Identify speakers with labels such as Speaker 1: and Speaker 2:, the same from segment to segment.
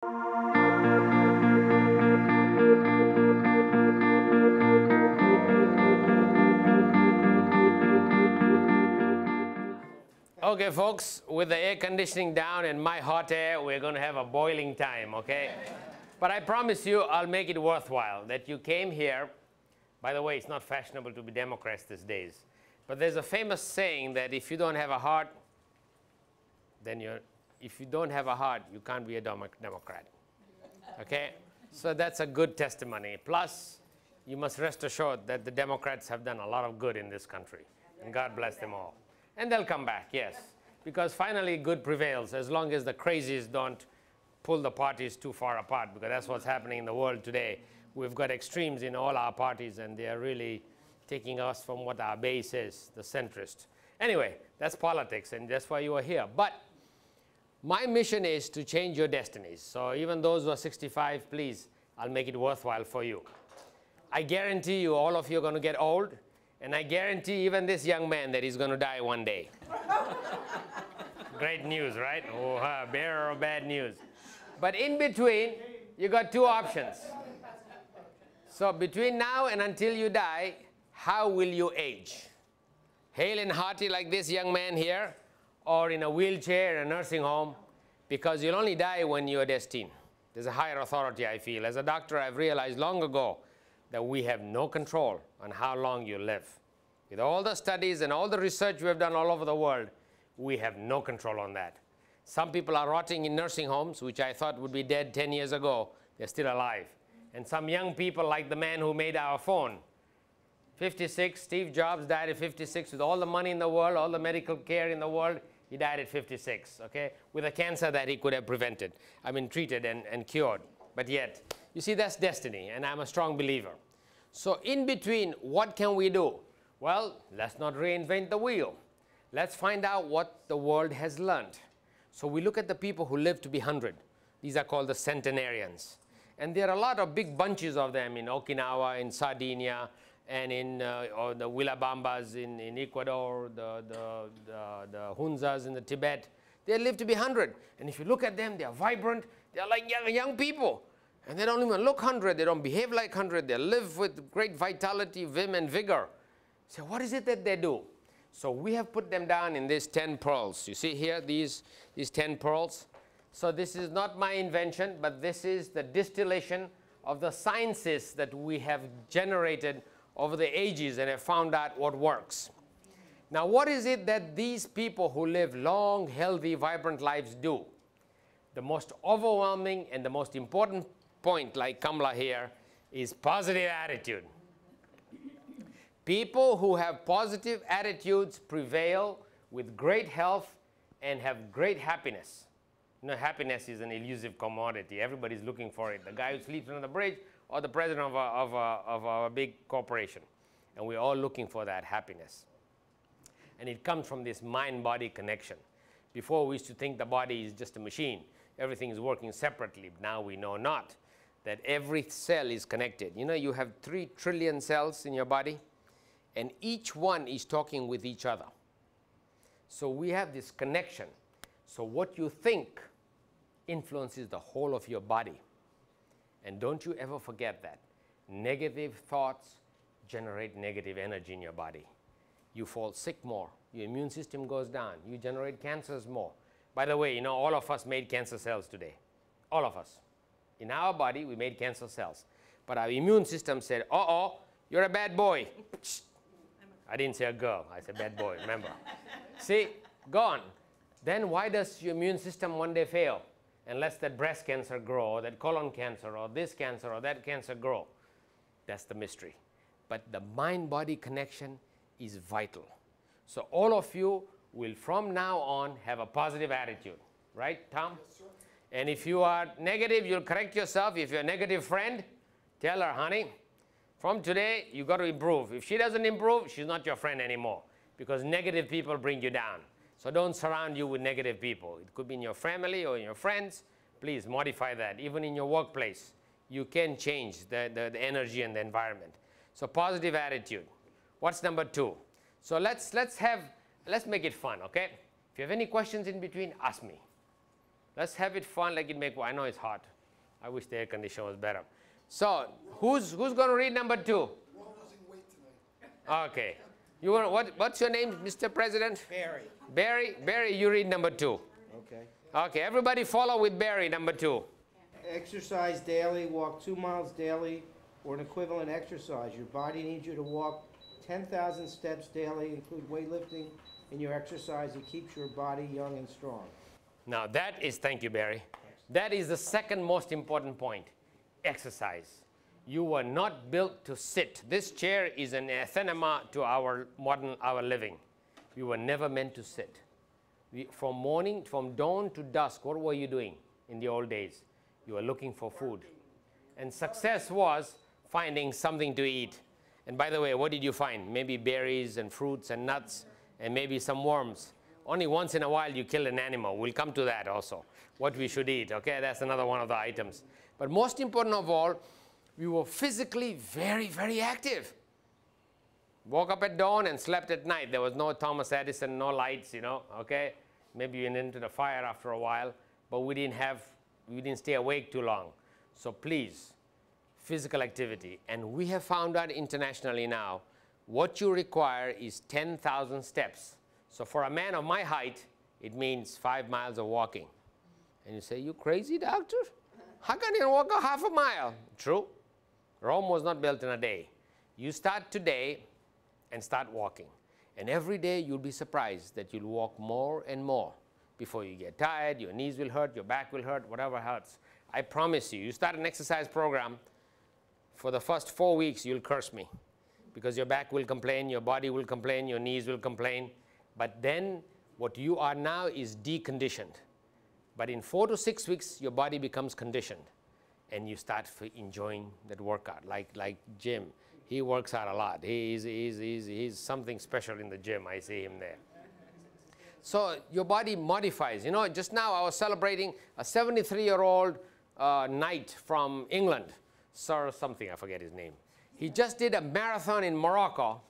Speaker 1: Okay, folks, with the air conditioning down and my hot air, we're going to have a boiling time, okay? But I promise you, I'll make it worthwhile that you came here. By the way, it's not fashionable to be Democrats these days. But there's a famous saying that if you don't have a heart, then if you don't have a heart, you can't be a Democrat, okay? So that's a good testimony. Plus, you must rest assured that the Democrats have done a lot of good in this country. And God bless them all. And they'll come back, yes, because finally good prevails as long as the crazies don't pull the parties too far apart, because that's what's happening in the world today. We've got extremes in all our parties, and they are really taking us from what our base is, the centrist. Anyway, that's politics, and that's why you are here. But my mission is to change your destinies. So even those who are 65, please, I'll make it worthwhile for you. I guarantee you, all of you are going to get old. And I guarantee even this young man that he's going to die one day. Great news, right? Oh, bearer of bad news. But in between, you got two options. So between now and until you die, how will you age? Hale and hearty like this young man here, or in a wheelchair in a nursing home? Because you'll only die when you are destined. There's a higher authority, I feel. As a doctor, I've realized long ago that we have no control on how long you live. With all the studies and all the research we have done all over the world, we have no control on that. Some people are rotting in nursing homes, which I thought would be dead 10 years ago. They're still alive. And some young people, like the man who made our phone, 56, Steve Jobs died at 56 with all the money in the world, all the medical care in the world. He died at 56, okay, with a cancer that he could have prevented, treated and cured. But yet, you see, that's destiny, and I'm a strong believer. So in between, what can we do? Well, let's not reinvent the wheel. Let's find out what the world has learned. So we look at the people who live to be 100. These are called the centenarians. And there are a lot of big bunches of them in Okinawa, in Sardinia, and in the Willabambas in Ecuador, the Hunzas in the Tibet. They live to be 100. And if you look at them, they are vibrant. They are like young people. And they don't even look 100. They don't behave like 100. They live with great vitality, vim, and vigor. So what is it that they do? So we have put them down in these 10 pearls. You see here, these 10 pearls. So this is not my invention, but this is the distillation of the sciences that we have generated over the ages and have found out what works. Now, what is it that these people who live long, healthy, vibrant lives do? The most overwhelming and the most important point, like Kamala here, is positive attitude. People who have positive attitudes prevail with great health and have great happiness. You know, happiness is an elusive commodity. Everybody's looking for it. The guy who sleeps on the bridge or the president of a big corporation. And we're all looking for that happiness. And it comes from this mind-body connection. Before, we used to think the body is just a machine. Everything is working separately. Now we know not, that every cell is connected. You know, you have 3 trillion cells in your body, and each one is talking with each other. So we have this connection. So what you think influences the whole of your body. And don't you ever forget that. Negative thoughts generate negative energy in your body. You fall sick more. Your immune system goes down. You generate cancers more. By the way, you know, all of us made cancer cells today. All of us. In our body, we made cancer cells. But our immune system said, uh-oh, you're a bad boy. I didn't say a girl. I said bad boy, remember. See, gone. Then why does your immune system one day fail? And lets that breast cancer grow, or that colon cancer, or this cancer, or that cancer grow. That's the mystery. But the mind-body connection is vital. So all of you will from now on have a positive attitude. Right, Tom?
Speaker 2: Yes, sir.
Speaker 1: And if you are negative, you'll correct yourself. If you're a negative friend, tell her, honey, from today, you got to improve. If she doesn't improve, she's not your friend anymore, because negative people bring you down. So don't surround you with negative people. It could be in your family or in your friends. Please modify that. Even in your workplace, you can change the energy and the environment. So positive attitude. What's number 2? So let's make it fun, okay? If you have any questions in between, ask me. Let's have it fun like it make. I know it's hot. I wish the air conditioner was better. So who's going to read number 2?
Speaker 2: We're losing weight tonight.
Speaker 1: Okay. You want, what's your name, Mr. President?
Speaker 3: Barry.
Speaker 1: Barry? Barry, you read number 2.
Speaker 3: Okay.
Speaker 1: Okay, everybody follow with Barry, number 2.
Speaker 3: Exercise daily, walk 2 miles daily or an equivalent exercise. Your body needs you to walk 10,000 steps daily, include weightlifting in your exercise. It keeps your body young and strong.
Speaker 1: Now that is, thank you, Barry. That is the second most important point, exercise. You were not built to sit. This chair is an anathema to our living. We were never meant to sit. From dawn to dusk, what were you doing in the old days? You were looking for food. And success was finding something to eat. And by the way, what did you find? Maybe berries and fruits and nuts and maybe some worms. Only once in a while you kill an animal. We'll come to that also, what we should eat. Okay, that's another one of the items. But most important of all, we were physically very, very active. Woke up at dawn and slept at night. There was no Thomas Edison, no lights, you know, okay? Maybe you went into the fire after a while, but we didn't stay awake too long. So please, physical activity. And we have found out internationally now, what you require is 10,000 steps. So for a man of my height, it means 5 miles of walking. And you say, you crazy, doctor? How can you walk a half a mile? True. Rome was not built in a day. You start today and start walking. And every day you'll be surprised that you'll walk more and more. Before you get tired, your knees will hurt, your back will hurt, whatever hurts. I promise you, you start an exercise program, for the first 4 weeks you'll curse me. Because your back will complain, your body will complain, your knees will complain. But then what you are now is deconditioned. But in 4 to 6 weeks, your body becomes conditioned. And you start enjoying that workout, like Jim. He works out a lot. He's something special in the gym. I see him there. So your body modifies. You know, just now I was celebrating a 73-year-old knight from England, Sir something, I forget his name. He just did a marathon in Morocco,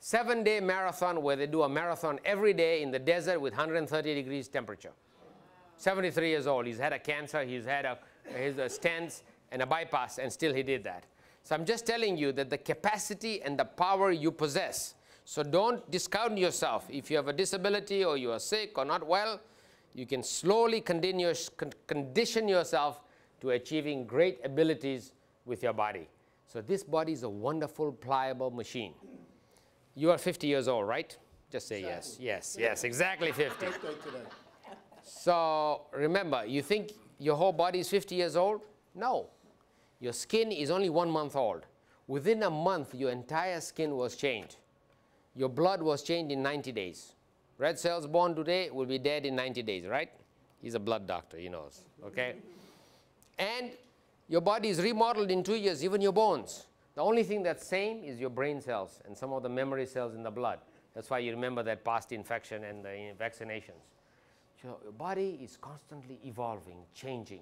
Speaker 1: 7-day marathon where they do a marathon every day in the desert with 130 degrees temperature. 73 years old. He's had a cancer. He's had his stents and a bypass, and still he did that. So I'm just telling you that the capacity and the power you possess. So don't discount yourself. If you have a disability or you are sick or not well, you can slowly condition yourself to achieving great abilities with your body. So this body is a wonderful, pliable machine. You are 50 years old, right? Just say exactly. Yes. Yes, yes, exactly 50. So remember, you think your whole body is 50 years old? No. Your skin is only 1 month old. Within a month, your entire skin was changed. Your blood was changed in 90 days. Red cells born today will be dead in 90 days, right? He's a blood doctor, he knows, okay? And your body is remodeled in 2 years, even your bones. The only thing that's same is your brain cells and some of the memory cells in the blood. That's why you remember that past infection and the vaccinations. So your body is constantly evolving, changing.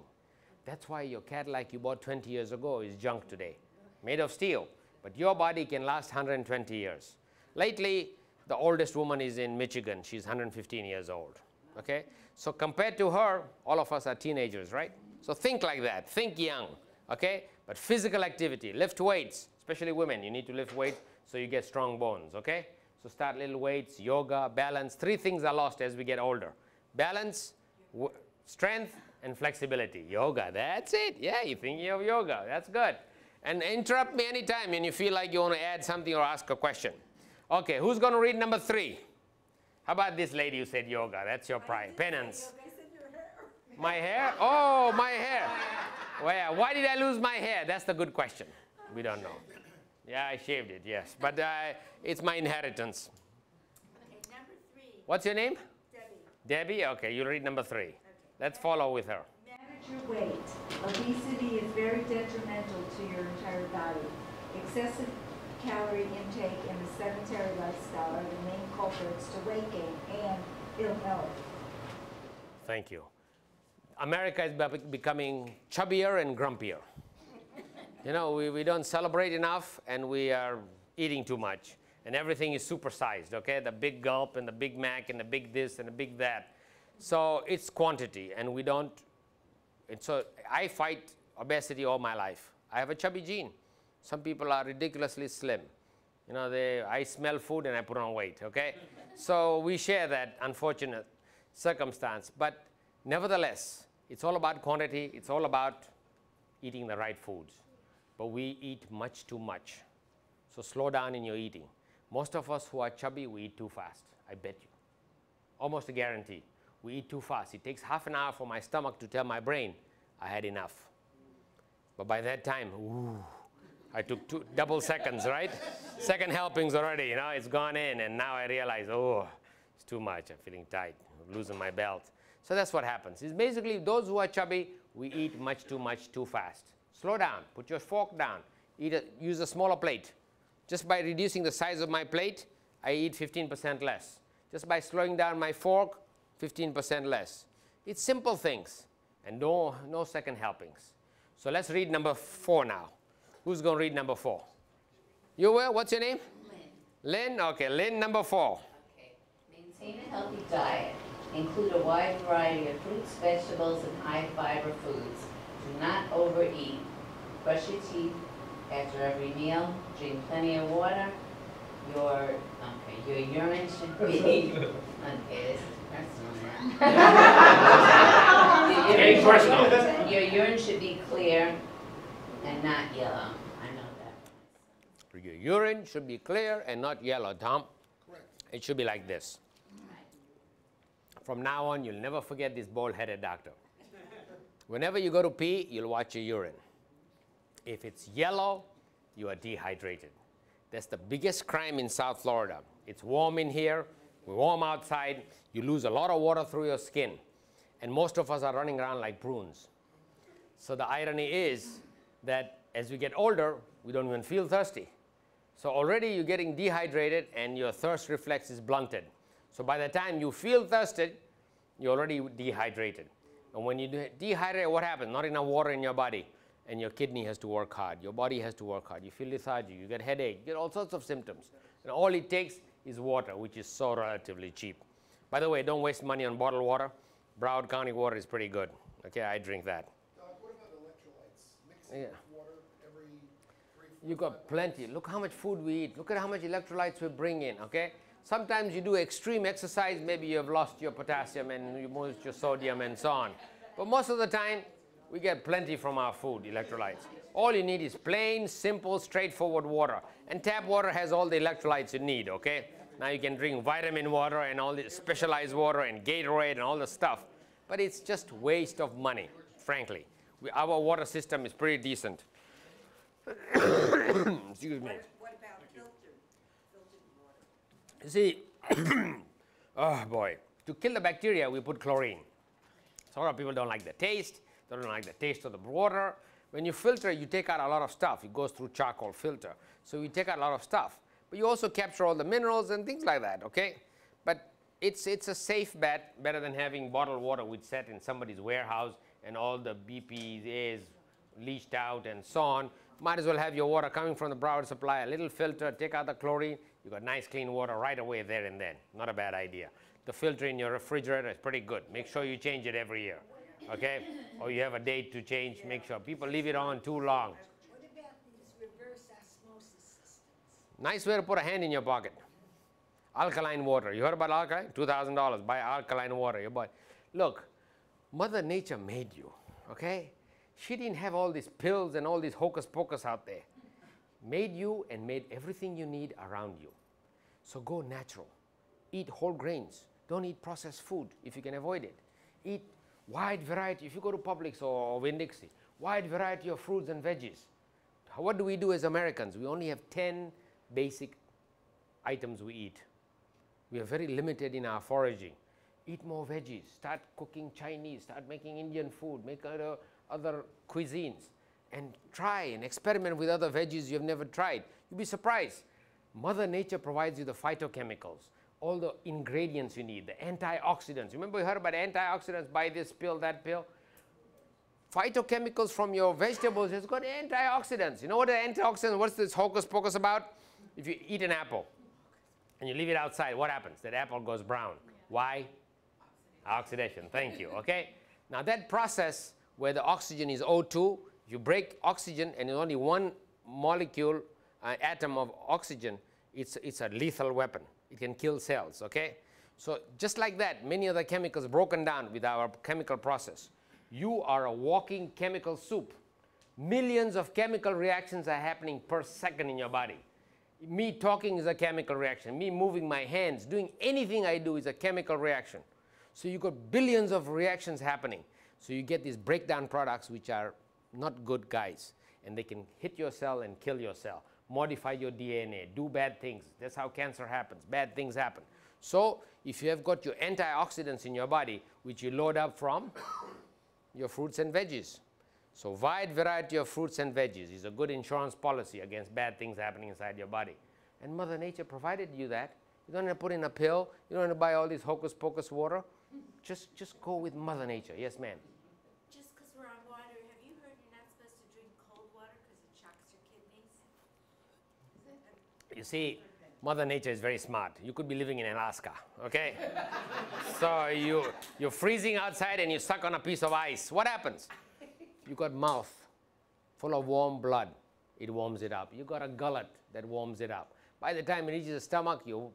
Speaker 1: That's why your Cadillac you bought 20 years ago is junk today, made of steel. But your body can last 120 years. Lately, the oldest woman is in Michigan. She's 115 years old, okay? So compared to her, all of us are teenagers, right? So think like that, think young, okay? But physical activity, lift weights, especially women. You need to lift weights so you get strong bones, okay? So start little weights, yoga, balance. 3 things are lost as we get older. Balance, strength, and flexibility. Yoga, that's it. Yeah, you're thinking of yoga. That's good. And interrupt me anytime when you feel like you want to add something or ask a question. Okay, who's going to read number 3? How about this lady who said yoga? That's your pride. Penance.
Speaker 4: I said your hair.
Speaker 1: My hair? Oh, my hair. Well, why did I lose my hair? That's the good question. We don't know. Yeah, I shaved it, yes. But it's my inheritance.
Speaker 4: Okay, number 3.
Speaker 1: What's your name?
Speaker 4: Debbie.
Speaker 1: Debbie? Okay, you'll read number 3.
Speaker 4: Okay.
Speaker 1: Let's follow with her.
Speaker 5: Manage your weight. Obesity is very detrimental to your entire body. Excessive calorie intake and the sedentary lifestyle are the main culprits to weight gain and ill health.
Speaker 1: Thank you. America is becoming chubbier and grumpier. You know, we don't celebrate enough and we are eating too much. And everything is supersized, okay? The big gulp and the Big Mac and the big this and the big that. So it's quantity and we don't And so I fight obesity all my life. I have a chubby gene. Some people are ridiculously slim. You know, I smell food and I put on weight, okay? So we share that unfortunate circumstance. But nevertheless, it's all about quantity. It's all about eating the right foods. But we eat much too much. So slow down in your eating. Most of us who are chubby, we eat too fast. I bet you. Almost a guarantee. We eat too fast. It takes half an hour for my stomach to tell my brain I had enough. But by that time, ooh, I took double seconds, right? Second helpings already, you know, it's gone in, and now I realize, oh, it's too much. I'm feeling tight. I'm losing my belt. So that's what happens. It's basically those who are chubby, we eat much too fast. Slow down. Put your fork down. Use a smaller plate. Just by reducing the size of my plate, I eat 15% less. Just by slowing down my fork, 15% less. It's simple things, and no second helpings. So let's read number 4 now. Who's going to read number 4? You will? What's your name? Lynn. Lynn? Okay, Lynn, number 4.
Speaker 6: Okay. Maintain a healthy diet. Include a wide variety of fruits, vegetables, and high-fiber foods. Do not overeat. Brush your teeth after every meal. Drink plenty of water. Your urine should be... Okay, this is personal now. Your urine should be clear and not yellow. I know that.
Speaker 1: Your urine should be clear and not yellow, Tom.
Speaker 2: Correct.
Speaker 1: It should be like this. From now on, you'll never forget this bald-headed doctor. Whenever you go to pee, you'll watch your urine. If it's yellow, you are dehydrated. That's the biggest crime in South Florida. It's warm in here, we're warm outside, you lose a lot of water through your skin. And most of us are running around like prunes. So the irony is that as we get older, we don't even feel thirsty. So already you're getting dehydrated and your thirst reflex is blunted. So by the time you feel thirsty, you're already dehydrated. And when you dehydrate, what happens? Not enough water in your body. And your kidney has to work hard. Your body has to work hard. You feel lethargy. You get headache. You get all sorts of symptoms. And all it takes is water, which is so relatively cheap. By the way, don't waste money on bottled water. Broward County water is pretty good. Okay, I drink that.
Speaker 2: What about electrolytes? Mixing with water every 3-4
Speaker 1: You got plenty. Look how much food we eat. Look at how much electrolytes we bring in, okay? Sometimes you do extreme exercise, maybe you have lost your potassium and you lost your sodium and so on. But most of the time, we get plenty from our food, electrolytes. All you need is plain, simple, straightforward water. And tap water has all the electrolytes you need, okay? Now you can drink vitamin water and all the specialized water and Gatorade and all the stuff. But it's just waste of money, frankly. Our water system is pretty decent. Excuse me.
Speaker 4: What about filtered water?
Speaker 1: You see, oh boy, to kill the bacteria, we put chlorine. So a lot of people don't like the taste. They don't like the taste of the water. When you filter, you take out a lot of stuff. It goes through charcoal filter. So you take out a lot of stuff. But you also capture all the minerals and things like that, okay? But it's a safe bet, better than having bottled water which set in somebody's warehouse and all the BPA's leached out and so on. Might as well have your water coming from the Broward supply, a little filter, take out the chlorine. You got nice clean water right away there and then. Not a bad idea. The filter in your refrigerator is pretty good. Make sure you change it every year. Okay? Or you have a date to change, make sure. People leave it on too long.
Speaker 4: What about these reverse osmosis systems?
Speaker 1: Nice way to put a hand in your pocket. Alkaline water. You heard about alkaline? $2,000. Buy alkaline water. You buy. Look, Mother Nature made you, okay? She didn't have all these pills and all these hocus pocus out there. Made you and made everything you need around you. So go natural. Eat whole grains. Don't eat processed food if you can avoid it. Eat wide variety. If you go to Publix or Winn-Dixie, wide variety of fruits and veggies. What do we do as Americans? We only have 10 basic items we eat. We are very limited in our foraging. Eat more veggies. Start cooking Chinese. Start making Indian food. Make other cuisines. And try and experiment with other veggies you have never tried. You'll be surprised. Mother Nature provides you the phytochemicals, all the ingredients you need, the antioxidants. Remember you heard about antioxidants, buy this pill, that pill? Phytochemicals from your vegetables has got antioxidants. You know what the antioxidants, what's this hocus pocus about? If you eat an apple and you leave it outside, what happens? That apple goes brown. Why? Oxidation, thank you, okay? Now that process where the oxygen is O2. If you break oxygen and only one molecule, atom of oxygen, it's a lethal weapon. It can kill cells, okay? So just like that, many other chemicals broken down with our chemical process. You are a walking chemical soup. Millions of chemical reactions are happening per second in your body. Me talking is a chemical reaction. Me moving my hands, doing anything I do is a chemical reaction. So you got billions of reactions happening. So you get these breakdown products which are not good guys. And they can hit your cell and kill your cell, modify your DNA, do bad things. That's how cancer happens. Bad things happen. So if you have got your antioxidants in your body, which you load up from your fruits and veggies. So wide variety of fruits and veggies is a good insurance policy against bad things happening inside your body. And Mother Nature provided you that. You don't have to put in a pill. You don't have to buy all this hocus pocus water. Just go with Mother Nature. Yes, ma'am.
Speaker 4: Just because we're on water, have you heard you're not supposed to drink cold water because it shocks your kidneys?
Speaker 1: You see, Mother Nature is very smart. You could be living in Alaska, okay? So you're freezing outside and you suck on a piece of ice. What happens? You got mouth full of warm blood. It warms it up. You got a gullet that warms it up. By the time it reaches the stomach, your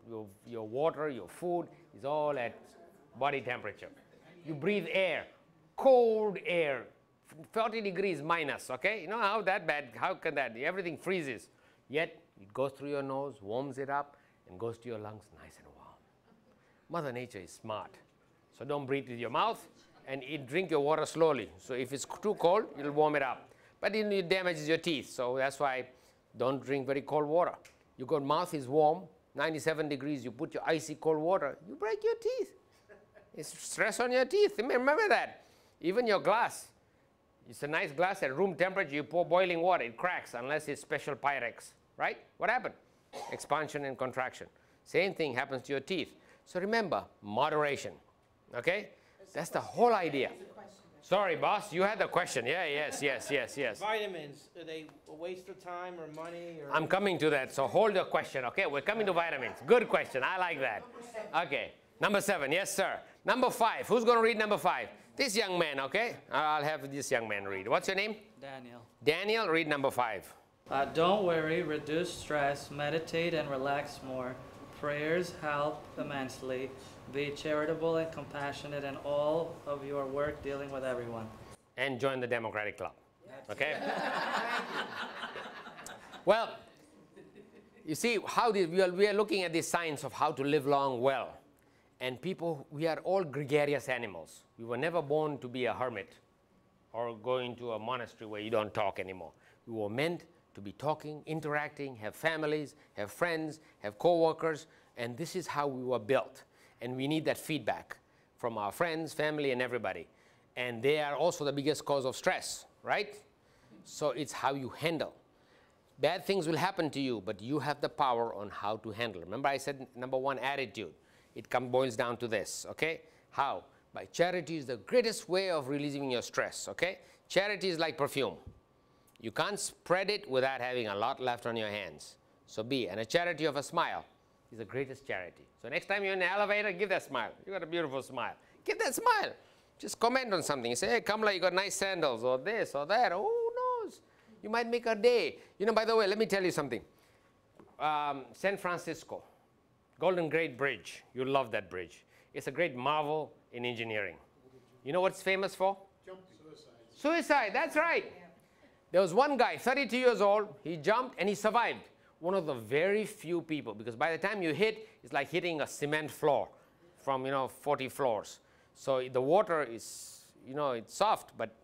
Speaker 1: water, your food is all at body temperature. You breathe air, cold air, 40 degrees minus, okay? You know how that bad, how can that, everything freezes. Yet it goes through your nose, warms it up, and goes to your lungs nice and warm. Mother Nature is smart. So don't breathe with your mouth and drink your water slowly. So if it's too cold, it'll warm it up. But it damages your teeth, so that's why don't drink very cold water. Your mouth is warm, 97 degrees, you put your icy cold water, you break your teeth. It's stress on your teeth. Remember that. Even your glass. It's a nice glass at room temperature. You pour boiling water. It cracks unless it's special Pyrex. Right? What happened? Expansion and contraction. Same thing happens to your teeth. So remember, moderation. Okay? That's the whole idea. Sorry, boss. You had the question. Yeah, yes.
Speaker 3: Vitamins, are they a waste of time or money? Or
Speaker 1: I'm coming to that. So hold the question. Okay? We're coming to vitamins. Good question. I like that. Okay. Number 7. Yes, sir. Number 5. Who's going to read number 5? This young man, okay? I'll have this young man read. What's your name?
Speaker 7: Daniel.
Speaker 1: Daniel, read number 5.
Speaker 7: Don't worry, reduce stress, meditate and relax more. Prayers help immensely. Be charitable and compassionate in all of your work dealing with everyone.
Speaker 1: And join the Democratic Club. Okay? Well, you see, we are looking at the science of how to live long well. And people, we are all gregarious animals. We were never born to be a hermit or go into a monastery where you don't talk anymore. We were meant to be talking, interacting, have families, have friends, have co-workers, and this is how we were built. And we need that feedback from our friends, family, and everybody. And they are also the biggest cause of stress, right? So it's how you handle. Bad things will happen to you, but you have the power on how to handle. Remember I said number 1, attitude. It boils down to this, okay? How? By charity is the greatest way of releasing your stress, okay? Charity is like perfume. You can't spread it without having a lot left on your hands. So and a charity of a smile is the greatest charity. So next time you're in the elevator, give that smile. You got a beautiful smile. Give that smile. Just comment on something. You say, hey, Kamala, you got nice sandals, or this, or that. Oh, who knows? You might make a day. You know, by the way, let me tell you something. San Francisco. Golden Gate Bridge. You love that bridge. It's a great marvel in engineering. You know what it's famous for? Suicide, that's right. There was one guy, 32 years old, he jumped and he survived. One of the very few people, because by the time you hit, it's like hitting a cement floor from, 40 floors. So the water is, it's soft, but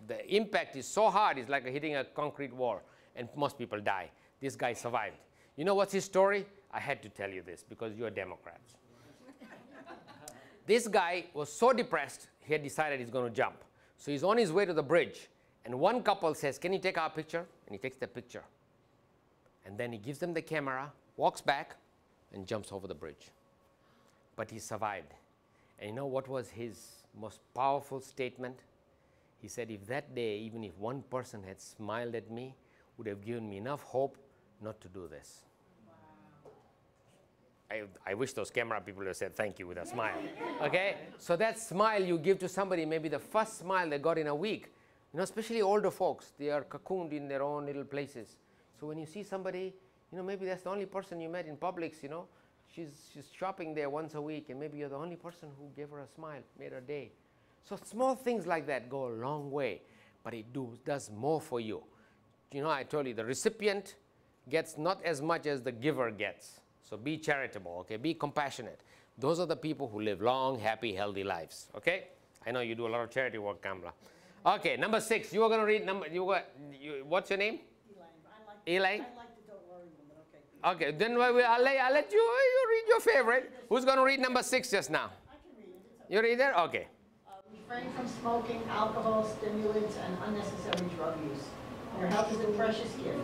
Speaker 1: the impact is so hard, it's like hitting a concrete wall, and most people die. This guy survived. You know what's his story? I had to tell you this because you're Democrats. This guy was so depressed, he had decided he's going to jump. So he's on his way to the bridge, and one couple says, can you take our picture? And he takes the picture. And then he gives them the camera, walks back, and jumps over the bridge. But he survived. And you know what was his most powerful statement? He said, if that day, even if one person had smiled at me, would have given me enough hope not to do this. I wish those camera people would have said thank you with a smile. Okay? So that smile you give to somebody, maybe the first smile they got in a week, You know, especially older folks, they are cocooned in their own little places. So when you see somebody, you know, maybe that's the only person you met in Publix, you know, she's shopping there once a week, and maybe you're the only person who gave her a smile, made her day. So small things like that go a long way, but it does more for you. You know, I told you the recipient gets not as much as the giver gets. So be charitable, okay? Be compassionate. Those are the people who live long, happy, healthy lives, okay? I know you do a lot of charity work, Kamala. Okay, number 6. You are going to read what's your name? Elaine.
Speaker 8: I like the don't worry one, but okay.
Speaker 1: Okay, then I'll let you read your favorite. Who's going to read number 6 just now?
Speaker 8: I can read it. It's okay.
Speaker 1: You read it? Okay.
Speaker 8: Refrain from smoking, alcohol, stimulants, and unnecessary drug use. Your health is a precious gift.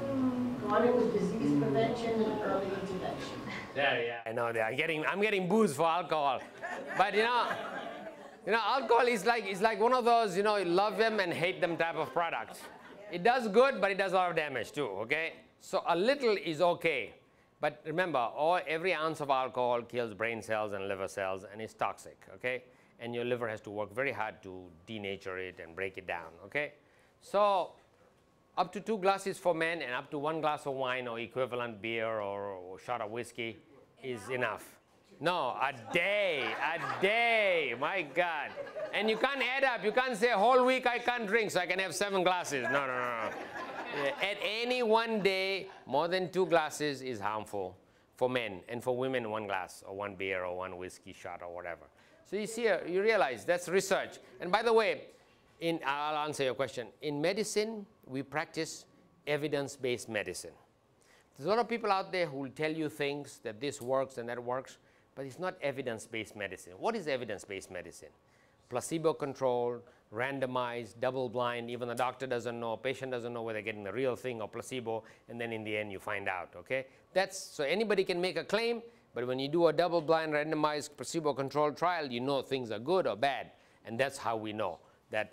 Speaker 8: Guard it with disease prevention and early intervention.
Speaker 1: There, yeah. I know that. I'm getting booze for alcohol, but you know, alcohol is like one of those, you know, love them and hate them type of products. It does good, but it does a lot of damage too. Okay, so a little is okay, but remember, every ounce of alcohol kills brain cells and liver cells, and is toxic. Okay, and your liver has to work very hard to denature it and break it down. Okay, so up to 2 glasses for men and up to 1 glass of wine or equivalent beer or shot of whiskey is enough. No, a day, my God. And you can't add up. You can't say, whole week I can't drink, so I can have 7 glasses. No. Yeah, at any one day, more than 2 glasses is harmful for men, and for women, 1 glass or 1 beer or 1 whiskey shot or whatever. So you see, you realize that's research. And by the way, I'll answer your question. In medicine, we practice evidence-based medicine. There's a lot of people out there who will tell you things that this works and that works, but it's not evidence-based medicine. What is evidence-based medicine? Placebo-controlled, randomized, double-blind. Even the doctor doesn't know, patient doesn't know whether they're getting the real thing or placebo, and then in the end you find out. Okay? So anybody can make a claim, but when you do a double-blind, randomized, placebo-controlled trial, you know things are good or bad, and that's how we know that.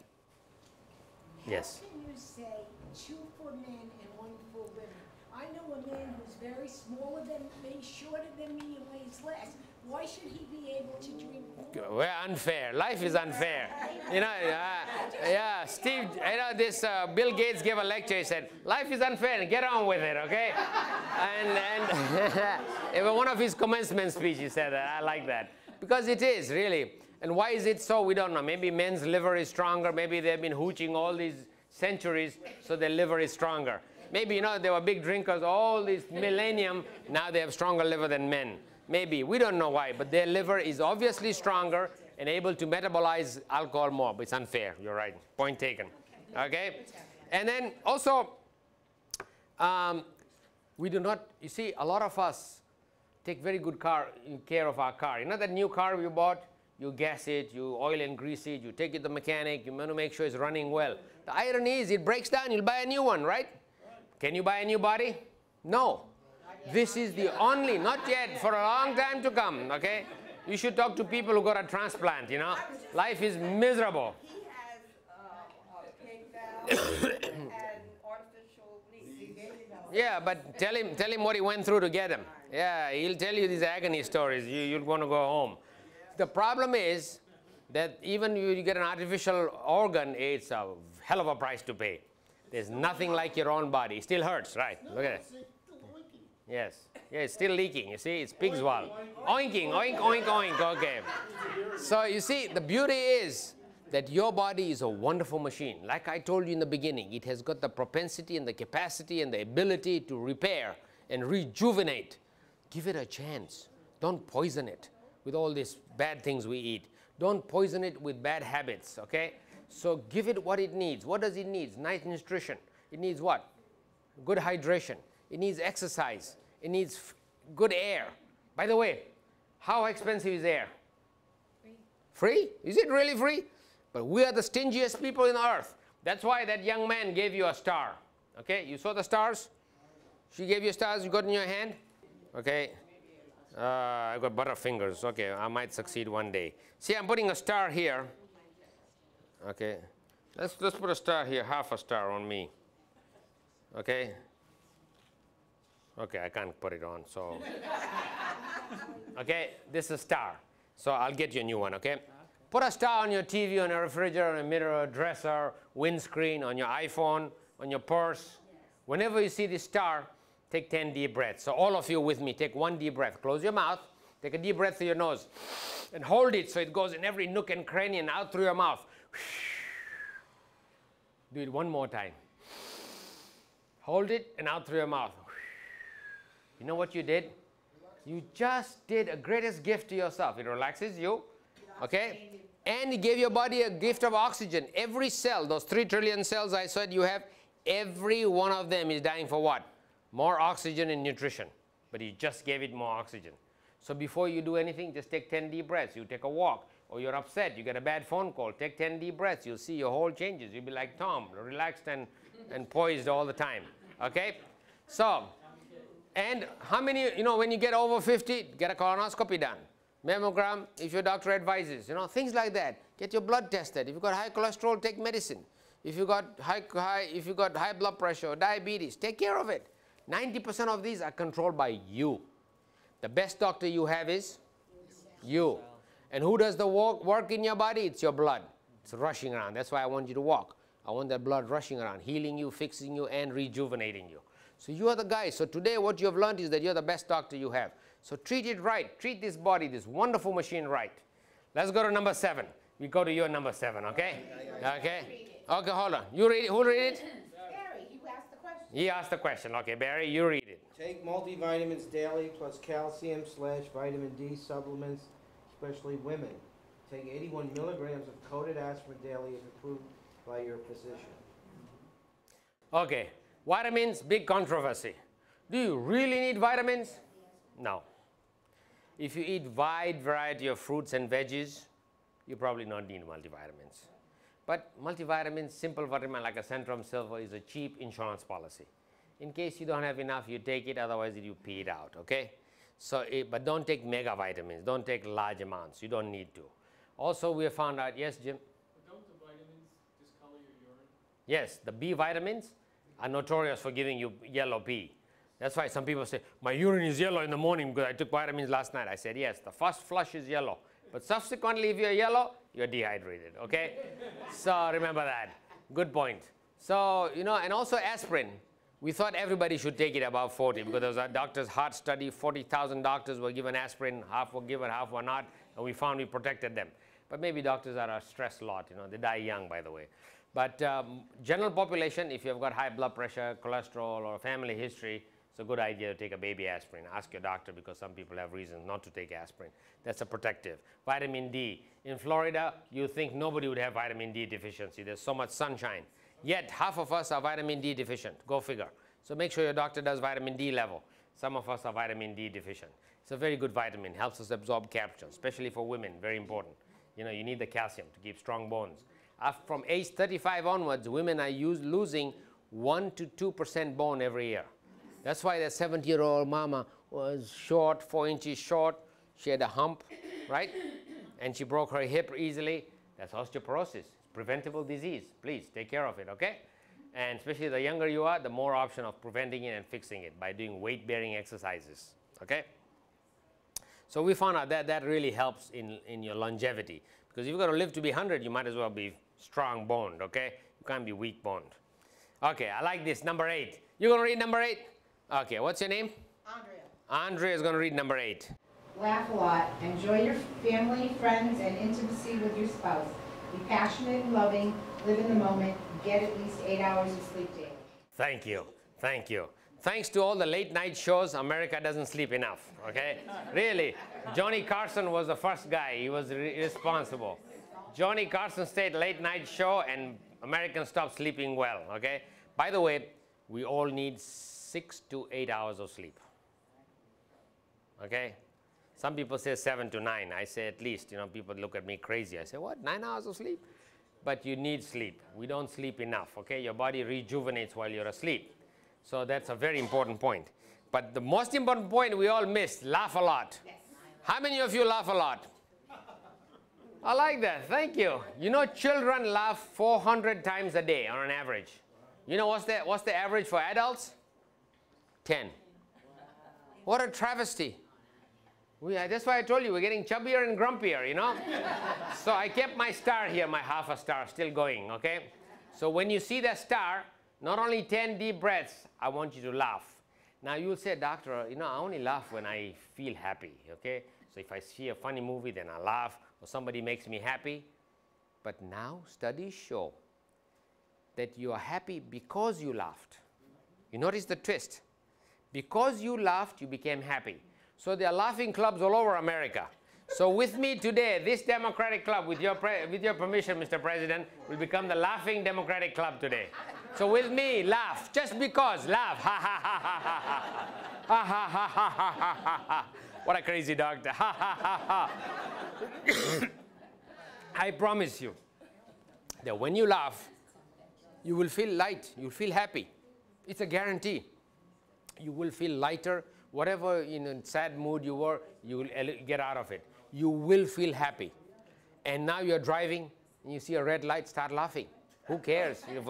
Speaker 1: Yes.
Speaker 9: How can you say 2 for men and 1 for women? I know a man who's very smaller than me, shorter than me, and weighs less. Why should he be able to drink more?
Speaker 1: We're unfair. Life is unfair. You know, yeah, Steve, you know, this Bill Gates gave a lecture. He said, life is unfair, get on with it, okay? And in one of his commencement speeches, he said that. I like that. Because it is, really. And why is it so? We don't know. Maybe men's liver is stronger. Maybe they've been hooching all these centuries, so their liver is stronger. Maybe, you know, they were big drinkers all this millennium. Now they have stronger liver than men. Maybe. We don't know why. But their liver is obviously stronger and able to metabolize alcohol more. But it's unfair. You're right. Point taken. Okay? And then also, we do not, you see, a lot of us take very good care of our car. You know that new car we bought? You gas it, you oil and grease it, you take it to the mechanic, you want to make sure it's running well. The irony is it breaks down, you'll buy a new one, right? Can you buy a new body? No. This is the only, not yet, for a long time to come, okay? You should talk to people who got a transplant, you know? Life is miserable.
Speaker 10: He has a pig valve and artificial knees.
Speaker 1: Yeah, but tell him what he went through to get him. Yeah, he'll tell you these agony stories. You'll want to go home. The problem is that even you get an artificial organ, it's a hell of a price to pay. There's nothing like your own body. It still hurts, right? Look at it. Yes. Yeah, it's still leaking. You see, it's pig's valve. Oinking, oink, oink, oink. Okay. So you see, the beauty is that your body is a wonderful machine. Like I told you in the beginning, it has got the propensity and the capacity and the ability to repair and rejuvenate. Give it a chance. Don't poison it with all these bad things we eat. Don't poison it with bad habits, okay? So give it what it needs. What does it need? Nice nutrition. It needs what? Good hydration. It needs exercise. It needs good air. By the way, how expensive is air? Free? Is it really free? But we are the stingiest people in the earth. That's why that young man gave you a star. Okay, you saw the stars? She gave you stars you got in your hand? Okay. I got butterfingers. Okay, I might succeed one day. See, I'm putting a star here. Okay, let's put a star here, half a star on me. Okay. Okay, I can't put it on. So. Okay, this is a star. So I'll get you a new one. Okay. Put a star on your TV, on your refrigerator, on a mirror, dresser, windscreen, on your iPhone, on your purse. Whenever you see this star, take 10 deep breaths. So all of you with me, take one deep breath. Close your mouth. Take a deep breath through your nose. And hold it so it goes in every nook and cranny and out through your mouth. Do it one more time. Hold it and out through your mouth. You know what you did? You just did a greatest gift to yourself. It relaxes you, okay? And it gave your body a gift of oxygen. Every cell, those 3 trillion cells I said you have, every one of them is dying for what? More oxygen and nutrition. But you just gave it more oxygen. So before you do anything, just take 10 deep breaths. You take a walk, or you're upset, you get a bad phone call. Take 10 deep breaths. You'll see your whole changes. You'll be like Tom, relaxed and poised all the time, okay? So, and how many, you know, when you get over 50, get a colonoscopy done. Mammogram, if your doctor advises, you know, things like that. Get your blood tested. If you've got high cholesterol, take medicine. If you've got high blood pressure or diabetes, take care of it. 90% of these are controlled by you. The best doctor you have is you. And who does the work in your body? It's your blood. It's rushing around. That's why I want you to walk. I want that blood rushing around, healing you, fixing you, and rejuvenating you. So you are the guy. So today what you have learned is that you're the best doctor you have. So treat it right. Treat this body, this wonderful machine right. Let's go to number 7. We go to your number 7, okay? Okay? Okay, hold on. You read it. Who read it?
Speaker 10: Barry, you asked the question.
Speaker 1: He asked the question. Okay, Barry, you read it.
Speaker 3: Take multivitamins daily plus calcium/vitamin D supplements, especially women. Take 81 milligrams of coated aspirin daily if approved by your physician.
Speaker 1: Okay, vitamins, big controversy. Do you really need vitamins? No. If you eat wide variety of fruits and veggies, you probably don't need multivitamins. But multivitamins, simple vitamin like a Centrum Silver is a cheap insurance policy. In case you don't have enough, you take it, otherwise you pee it out, okay? So, but don't take mega vitamins, don't take large amounts, you don't need to. Also, we have found out, yes, Jim?
Speaker 11: But don't the vitamins discolor your urine?
Speaker 1: Yes, the B vitamins are notorious for giving you yellow pee. That's why some people say, my urine is yellow in the morning because I took vitamins last night. I said, yes, the first flush is yellow. But subsequently, if you're yellow, you're dehydrated, okay? So remember that. Good point. So, you know, and also aspirin. We thought everybody should take it above 40 because there was a doctor's heart study. 40,000 doctors were given aspirin. Half were given, half were not. And we found we protected them. But maybe doctors are a stressed lot. You know, they die young, by the way. But general population, if you've got high blood pressure, cholesterol, or family history, it's a good idea to take a baby aspirin. Ask your doctor because some people have reasons not to take aspirin. That's a protective. Vitamin D. In Florida, you think nobody would have vitamin D deficiency. There's so much sunshine. Yet, half of us are vitamin D deficient. Go figure. So make sure your doctor does vitamin D level. Some of us are vitamin D deficient. It's a very good vitamin. Helps us absorb calcium, especially for women. Very important. You know, you need the calcium to keep strong bones. From age 35 onwards, women are losing 1 to 2% bone every year. That's why that 70-year-old mama was short, 4 inches short. She had a hump, right? And she broke her hip easily. That's osteoporosis. Preventable disease. Please take care of it, okay? And especially the younger you are, the more option of preventing it and fixing it by doing weight-bearing exercises, okay? So we found out that that really helps in your longevity. Because if you're going to live to be 100, you might as well be strong-boned, okay? You can't be weak-boned. Okay, I like this, number 8. You're going to read number 8? Okay, what's your name?
Speaker 10: Andrea.
Speaker 1: Andrea is going to read number 8.
Speaker 12: Laugh a lot. Enjoy your family, friends, and intimacy with your spouse. Be passionate and loving. Live in the moment. Get at least 8 hours of sleep daily.
Speaker 1: Thank you. Thank you. Thanks to all the late night shows, America doesn't sleep enough, okay? Really, Johnny Carson was the first guy. He was responsible. Johnny Carson stayed late night show and Americans stopped sleeping well, okay? By the way, we all need 6 to 8 hours of sleep, okay? Some people say 7 to 9. I say at least, you know, people look at me crazy. I say, what, 9 hours of sleep? But you need sleep. We don't sleep enough, okay? Your body rejuvenates while you're asleep. So that's a very important point. But the most important point we all missed, laugh a lot. Yes. How many of you laugh a lot? I like that, thank you. You know, children laugh 400 times a day on an average. You know what's the average for adults? 10. What a travesty. That's why I told you, we're getting chubbier and grumpier, you know? So I kept my star here, my half a star, still going, okay? So when you see the star, not only 10 deep breaths, I want you to laugh. Now you'll say, doctor, you know, I only laugh when I feel happy, okay? So if I see a funny movie, then I laugh, or somebody makes me happy. But now studies show that you are happy because you laughed. You notice the twist. Because you laughed, you became happy. So there are laughing clubs all over America. So with me today, this Democratic Club, with your permission, Mr. President, will become the Laughing Democratic Club today. So with me, laugh. Just because, laugh. Ha ha ha ha ha ha. Ha ha ha ha ha ha ha. What a crazy doctor. Ha ha ha ha. I promise you that when you laugh, you will feel light, you'll feel happy. It's a guarantee. You will feel lighter. Whatever in sad mood you were, you will get out of it. You will feel happy. And now you're driving, and you see a red light, start laughing. Who cares if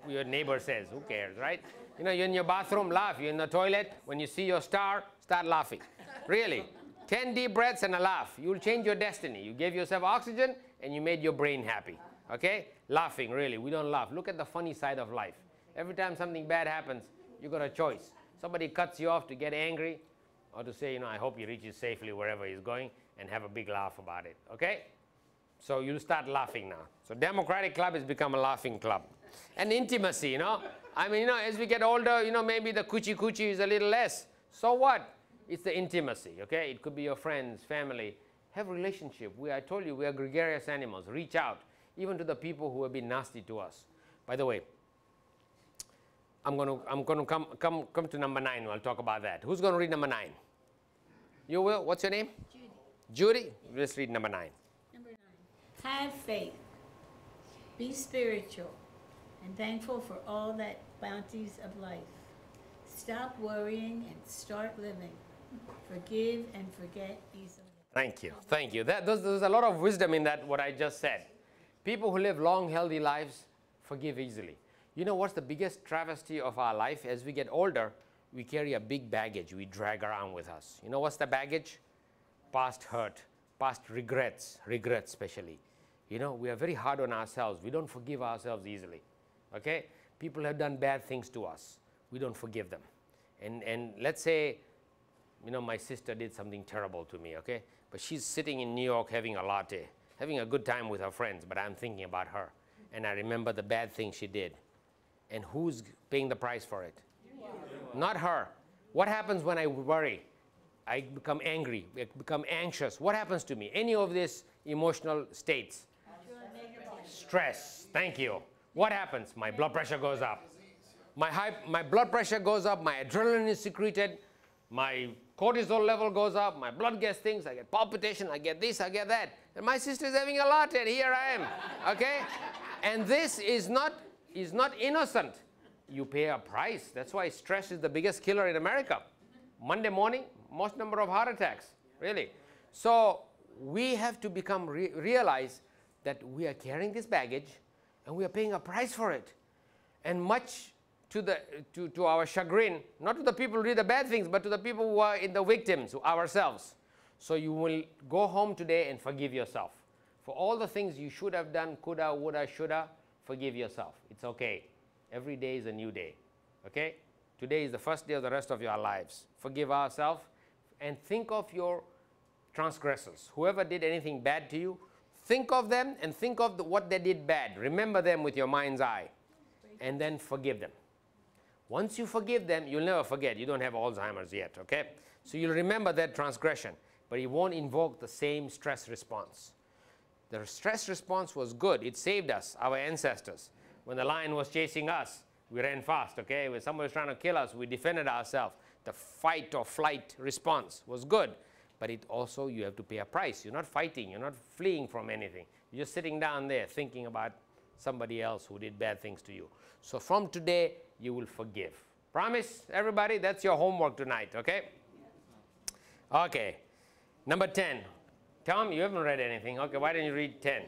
Speaker 1: your neighbor says? Who cares, right? You know, you're in your bathroom, laugh. You're in the toilet, when you see your star, start laughing. Really. 10 deep breaths and a laugh. You'll change your destiny. You gave yourself oxygen, and you made your brain happy. Okay? Laughing, really. We don't laugh. Look at the funny side of life. Every time something bad happens, you got a choice. Somebody cuts you off to get angry, or to say, you know, I hope he reaches safely wherever he's going, and have a big laugh about it. Okay? So you'll start laughing now. So Democratic Club has become a laughing club. And intimacy, you know. I mean, you know, as we get older, you know, maybe the coochie is a little less. So what? It's the intimacy, okay? It could be your friends, family. Have a relationship. I told you, we are gregarious animals. Reach out, even to the people who have been nasty to us. By the way, I'm going to come to number 9. I'll talk about that. Who's going to read number 9? You will? What's your name? Judy. Judy? Let's read number 9.
Speaker 9: Number 9. Have faith. Be spiritual and thankful for all that bounties of life. Stop worrying and start living. Forgive and forget easily.
Speaker 1: Thank you. Thank you. There's a lot of wisdom in that, what I just said. People who live long, healthy lives forgive easily. You know what's the biggest travesty of our life? As we get older, we carry a big baggage we drag around with us. You know what's the baggage? Past hurt, past regrets especially. You know, we are very hard on ourselves. We don't forgive ourselves easily. Okay? People have done bad things to us. We don't forgive them. And let's say, you know, my sister did something terrible to me, okay? But she's sitting in New York having a latte, having a good time with her friends, but I'm thinking about her. And I remember the bad thing she did. And who's paying the price for it? Not her. What happens when I worry? I become angry, I become anxious. What happens to me? Any of these emotional states? Stress. Thank you. What happens? My blood pressure goes up. My blood pressure goes up, my adrenaline is secreted, my cortisol level goes up, my blood gets things, I get palpitation, I get this, I get that. And my sister is having a latte, and here I am. Okay? And this is not innocent. You pay a price. That's why stress is the biggest killer in America. Monday morning, most number of heart attacks, really. So we have to realize that we are carrying this baggage, and we are paying a price for it. And much to our chagrin, not to the people who did the bad things, but to the people who are in the victims, ourselves. So you will go home today and forgive yourself. For all the things you should have done, coulda, woulda, shoulda, forgive yourself. It's okay. Every day is a new day. Okay? Today is the first day of the rest of your lives. Forgive ourselves and think of your transgressors. Whoever did anything bad to you, think of them and think of what they did bad. Remember them with your mind's eye. And then forgive them. Once you forgive them, you'll never forget. You don't have Alzheimer's yet, okay? So you'll remember that transgression, but it won't invoke the same stress response. The stress response was good. It saved us, our ancestors. When the lion was chasing us, we ran fast, okay? When somebody was trying to kill us, we defended ourselves. The fight or flight response was good, but it also, you have to pay a price. You're not fighting. You're not fleeing from anything. You're just sitting down there thinking about somebody else who did bad things to you. So from today, you will forgive. Promise, everybody? That's your homework tonight, okay? Okay. Number 10. Tom, you haven't read anything. Okay, why don't you read 10?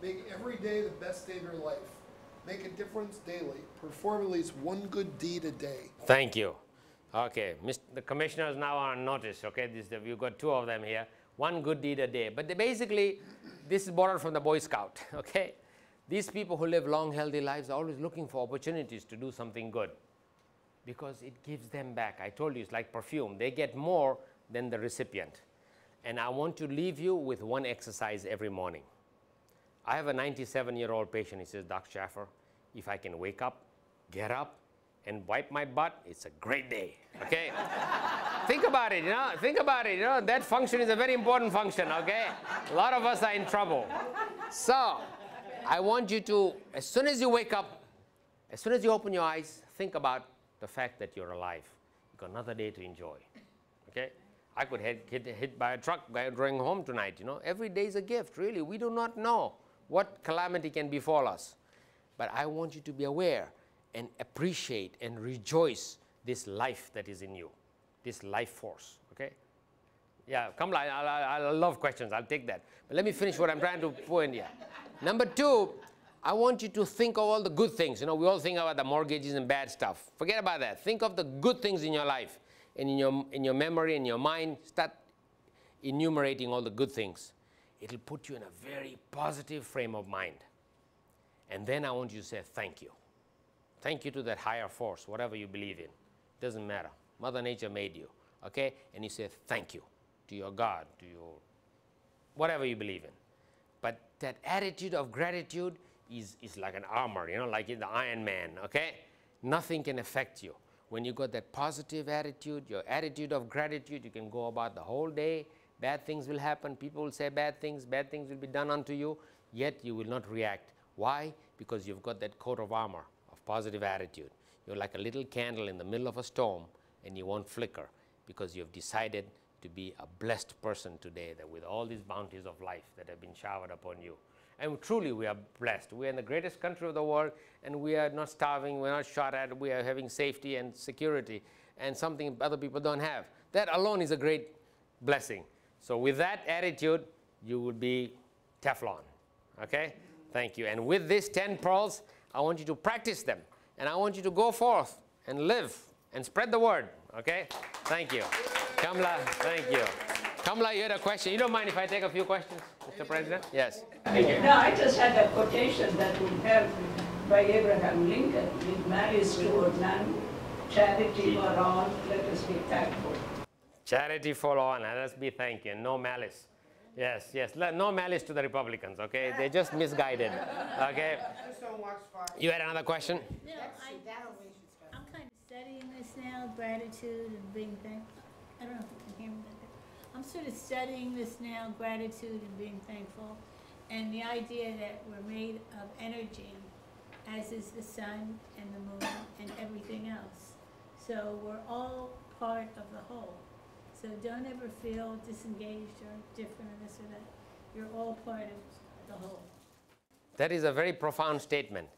Speaker 2: Make every day the best day of your life. Make a difference daily. Perform at least one good deed a day.
Speaker 1: Thank you. Okay, the commissioner is now on notice, okay? You've got two of them here. One good deed a day. But basically, this is borrowed from the Boy Scout, okay? These people who live long, healthy lives are always looking for opportunities to do something good because it gives them back. I told you, it's like perfume. They get more than the recipient. And I want to leave you with one exercise every morning. I have a 97-year-old patient. He says, Dr. Jaffer, if I can wake up, get up, and wipe my butt, it's a great day, okay? Think about it, you know, think about it, you know, that function is a very important function, okay? A lot of us are in trouble. So, I want you to, as soon as you wake up, as soon as you open your eyes, think about the fact that you're alive. You've got another day to enjoy, okay? I could get hit by a truck going home tonight, you know. Every day is a gift, really. We do not know what calamity can befall us. But I want you to be aware and appreciate and rejoice this life that is in you, this life force, okay? Yeah, Kamala, I love questions, I'll take that. But let me finish what I'm trying to point here. Number two, I want you to think of all the good things. You know, we all think about the mortgages and bad stuff. Forget about that. Think of the good things in your life, and in your memory, in your mind, start enumerating all the good things. It'll put you in a very positive frame of mind. And then I want you to say thank you. Thank you to that higher force, whatever you believe in. Doesn't matter. Mother Nature made you, okay? And you say thank you to your God, to your whatever you believe in. But that attitude of gratitude is like an armor, you know, like in the Iron Man, okay? Nothing can affect you. When you got that positive attitude, your attitude of gratitude, you can go about the whole day. Bad things will happen. People will say bad things will be done unto you, yet you will not react. Why? Because you've got that coat of armor of positive attitude. You're like a little candle in the middle of a storm, and you won't flicker because you've decided to be a blessed person today, that with all these bounties of life that have been showered upon you. And truly we are blessed. We are in the greatest country of the world, and we are not starving, we're not shot at, we are having safety and security, and something other people don't have. That alone is a great blessing. So with that attitude, you will be Teflon, okay? Thank you. And with these 10 pearls, I want you to practice them, and I want you to go forth and live and spread the word, okay? Thank you. Kamala, thank you. Kamala, you had a question. You don't mind if I take a few questions, Mr. President? Yes. Thank you.
Speaker 13: No, I just had a quotation that would have by Abraham Lincoln, with malice toward none, charity for all, let us be thankful.
Speaker 1: Charity for all, and let us be thankful. No malice. Yes, yes. No malice to the Republicans, okay? They're just misguided, okay? You had another question?
Speaker 9: No, I'm kind of studying this now, gratitude and being thankful. I don't know if you can hear me. I'm sort of studying this now, gratitude and being thankful, and the idea that we're made of energy, as is the sun and the moon and everything else. So we're all part of the whole. So don't ever feel disengaged or different or this or that. You're all part of the whole.
Speaker 1: That is a very profound statement,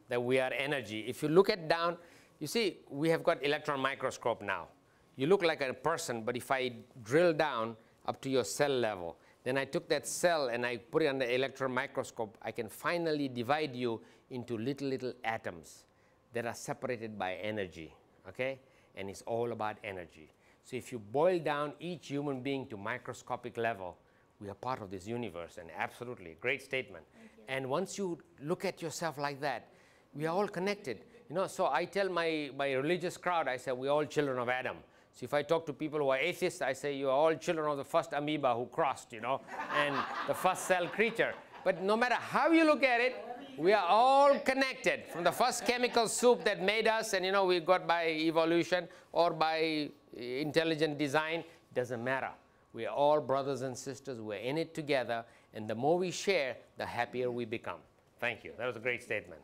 Speaker 1: that we are energy. If you look at down, you see, we have got electron microscope now. You look like a person, but if I drill down up to your cell level, then I took that cell and I put it under electron microscope, I can finally divide you into little atoms that are separated by energy, okay? And it's all about energy. So if you boil down each human being to microscopic level, we are part of this universe, and absolutely, great statement. And once you look at yourself like that, we are all connected. You know, so I tell my religious crowd, I say, we're all children of Adam. So if I talk to people who are atheists, I say, you are all children of the first amoeba who crossed, you know, and the first cell creature. But no matter how you look at it, we are all connected from the first chemical soup that made us, and you know, we got by evolution or by intelligent design, doesn't matter. We are all brothers and sisters, we're in it together, and the more we share, the happier we become. Thank you, that was a great statement.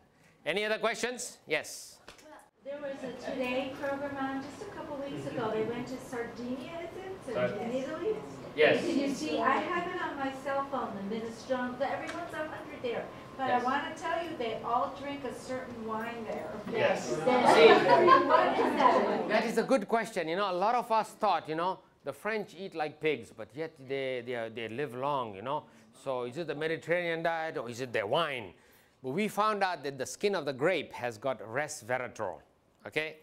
Speaker 1: Any other questions? Yes.
Speaker 5: There was a Today program on just a couple weeks ago. They went to Sardinia, is it? In Italy?
Speaker 1: Yes.
Speaker 5: Did you see? I have it on my cell phone, the Minestrone. Everyone's 100 there. But
Speaker 1: Yes.
Speaker 5: I want to tell you, they all drink a certain wine there.
Speaker 1: Yes.
Speaker 5: What is that?
Speaker 1: That is a good question. You know, a lot of us thought, you know, the French eat like pigs, but yet they live long, you know. So is it the Mediterranean diet or is it their wine? But we found out that the skin of the grape has got resveratrol, okay?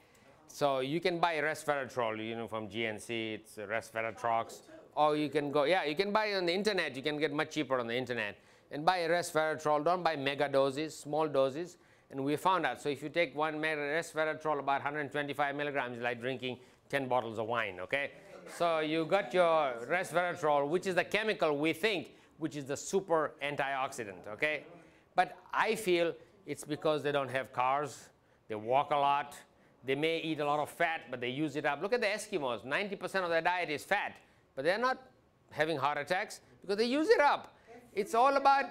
Speaker 1: So you can buy Resveratrol, you know, from GNC, it's Resveratrox. Or you can go, yeah, you can buy on the internet, you can get much cheaper on the internet. And buy Resveratrol, don't buy mega doses, small doses. And we found out, so if you take one Resveratrol, about 125 milligrams, it's like drinking 10 bottles of wine, okay? So you got your Resveratrol, which is the chemical we think, which is the super antioxidant, okay? But I feel it's because they don't have cars, they walk a lot, they may eat a lot of fat, but they use it up. Look at the Eskimos, 90% of their diet is fat, but they're not having heart attacks because they use it up. It's all about,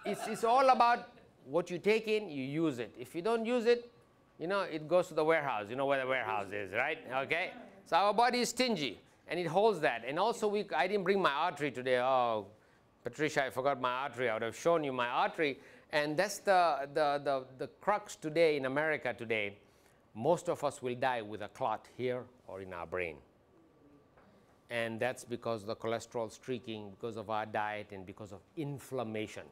Speaker 1: it's all about what you take in, you use it. If you don't use it, you know, it goes to the warehouse. You know where the warehouse is, right? Okay? So our body is stingy, and it holds that. And also, I didn't bring my artery today. Oh, Patricia, I forgot my artery. I would have shown you my artery. And that's the crux today in America today. Most of us will die with a clot here or in our brain. And that's because of the cholesterol streaking, because of our diet, and because of inflammation.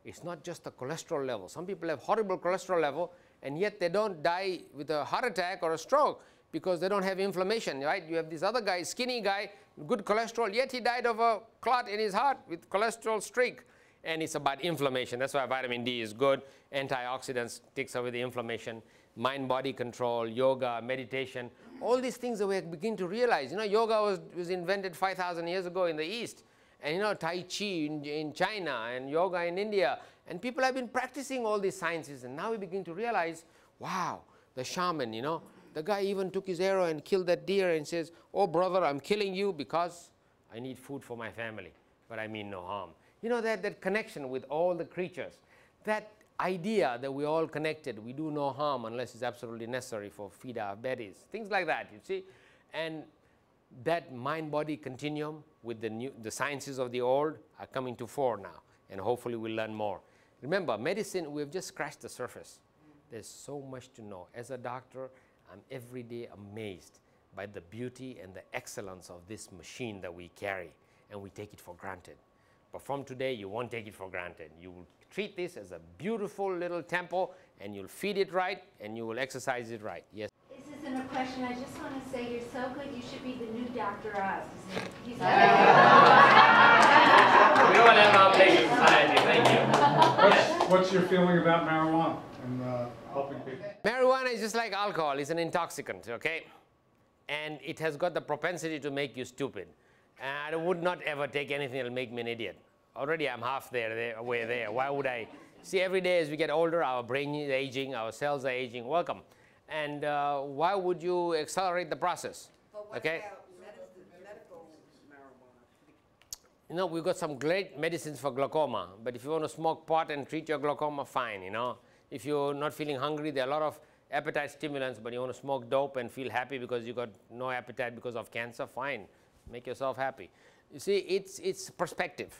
Speaker 1: It's not just the cholesterol level. Some people have horrible cholesterol level, and yet they don't die with a heart attack or a stroke because they don't have inflammation, right? You have this other guy, skinny guy, good cholesterol, yet he died of a clot in his heart with cholesterol streak. And it's about inflammation. That's why vitamin D is good. Antioxidants takes away the inflammation. Mind-body control, yoga, meditation, all these things that we begin to realize. You know, yoga was invented 5,000 years ago in the East. And you know, Tai Chi in China and yoga in India. And people have been practicing all these sciences. And now we begin to realize, wow, the shaman, you know, the guy even took his arrow and killed that deer and says, oh, brother, I'm killing you because I need food for my family, but I mean no harm. You know, that connection with all the creatures, that idea that we're all connected, we do no harm unless it's absolutely necessary for feed our bellies, things like that, you see. And that mind-body continuum with the sciences of the old are coming to fore now, and hopefully we'll learn more. Remember, medicine, we've just scratched the surface. There's so much to know. As a doctor, I'm every day amazed by the beauty and the excellence of this machine that we carry, and we take it for granted. But from today, you won't take it for granted. You will treat this as a beautiful little temple, and you'll feed it right, and you will exercise it right. Yes?
Speaker 5: This isn't a question. I just want to say you're so good. You should be the new Dr. Oz. He's
Speaker 1: We all have our place in society. Thank you.
Speaker 14: What's your feeling about marijuana and helping people?
Speaker 1: Marijuana is just like alcohol. It's an intoxicant, okay? And it has got the propensity to make you stupid. And I would not ever take anything that will make me an idiot. Already I'm half way there. Why would I? See, every day as we get older, our brain is aging, our cells are aging. Welcome. And why would you accelerate the process? Okay?
Speaker 10: Medical marijuana?
Speaker 1: You know, we've got some great medicines for glaucoma. But if you want to smoke pot and treat your glaucoma, fine, you know. If you're not feeling hungry, there are a lot of appetite stimulants, but you want to smoke dope and feel happy because you got no appetite because of cancer, fine. Make yourself happy. You see, it's perspective.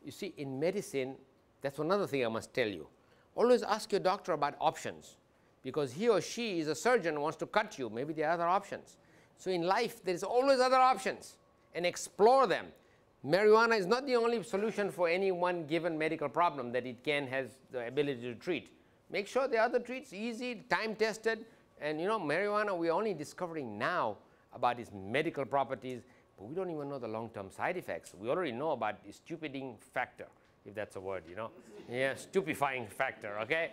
Speaker 1: You see, in medicine, that's another thing I must tell you. Always ask your doctor about options, because he or she is a surgeon and wants to cut you. Maybe there are other options. So in life, there is always other options, and explore them. Marijuana is not the only solution for any one given medical problem that it has the ability to treat. Make sure the other treats easy, time-tested, and you know, marijuana we're only discovering now about its medical properties, but we don't even know the long-term side effects. We already know about the stupiding factor, if that's a word, you know. Yeah, stupefying factor, okay?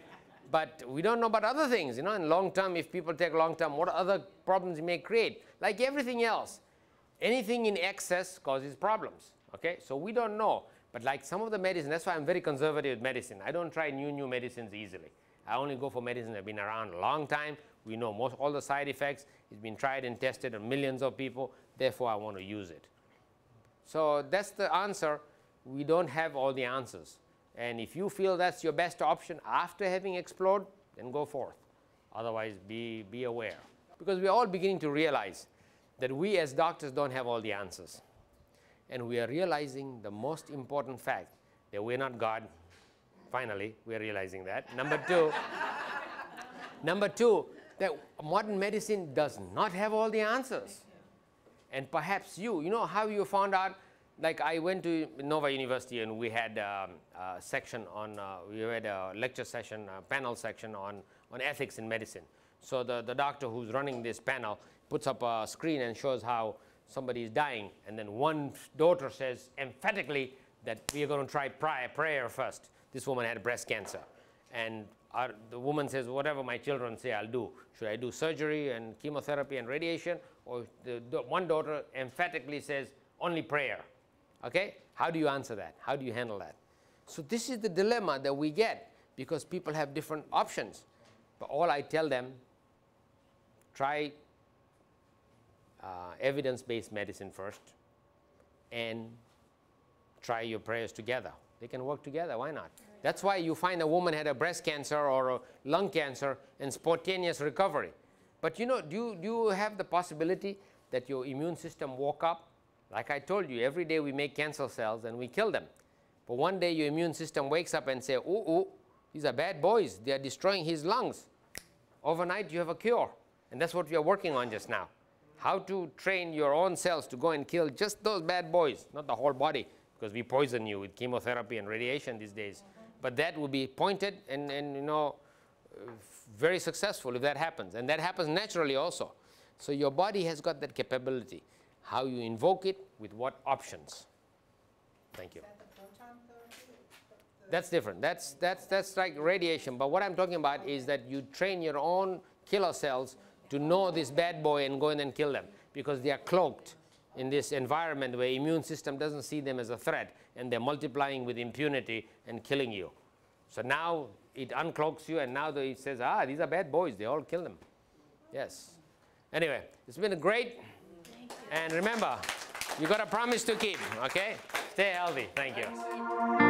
Speaker 1: But we don't know about other things, you know. In long term, if people take long term, what other problems it may create? Like everything else, anything in excess causes problems, okay? So we don't know. But like some of the medicine, that's why I'm very conservative with medicine. I don't try new medicines easily. I only go for medicines that have been around a long time. We know all the side effects. It's been tried and tested on millions of people. Therefore, I want to use it. So that's the answer. We don't have all the answers. And if you feel that's your best option after having explored, then go forth. Otherwise, be aware. Because we're all beginning to realize that we as doctors don't have all the answers. And we are realizing the most important fact, that we're not God. Finally, we're realizing that. Number two, that modern medicine does not have all the answers. And perhaps you know how you found out, like I went to Nova University and we had a section on, we had a lecture session, a panel section on ethics in medicine. So the doctor who's running this panel puts up a screen and shows how somebody is dying. And then one daughter says emphatically that we are going to try prayer first. This woman had breast cancer. And the woman says, whatever my children say, I'll do. Should I do surgery and chemotherapy and radiation? Or one daughter emphatically says, only prayer. Okay? How do you answer that? How do you handle that? So this is the dilemma that we get because people have different options. But all I tell them, try evidence-based medicine first and try your prayers together. They can work together. Why not? That's why you find a woman had a breast cancer or a lung cancer and spontaneous recovery. But you know, do you have the possibility that your immune system woke up? Like I told you, every day we make cancer cells and we kill them. But one day your immune system wakes up and says, ooh, these are bad boys. They are destroying his lungs. Overnight you have a cure. And that's what we are working on just now. How to train your own cells to go and kill just those bad boys, not the whole body, because we poison you with chemotherapy and radiation these days. But that will be pointed and you know, very successful if that happens. And that happens naturally also. So your body has got that capability. How you invoke it with what options. Thank you. That's different. That's like radiation. But what I'm talking about is that you train your own killer cells to know this bad boy and go in and kill them because they are cloaked in this environment where immune system doesn't see them as a threat and they're multiplying with impunity and killing you. So now it uncloaks you and now it says, these are bad boys. They all kill them. Yes. Anyway, it's been great. And remember, you got a promise to keep, okay? Stay healthy. Thank you.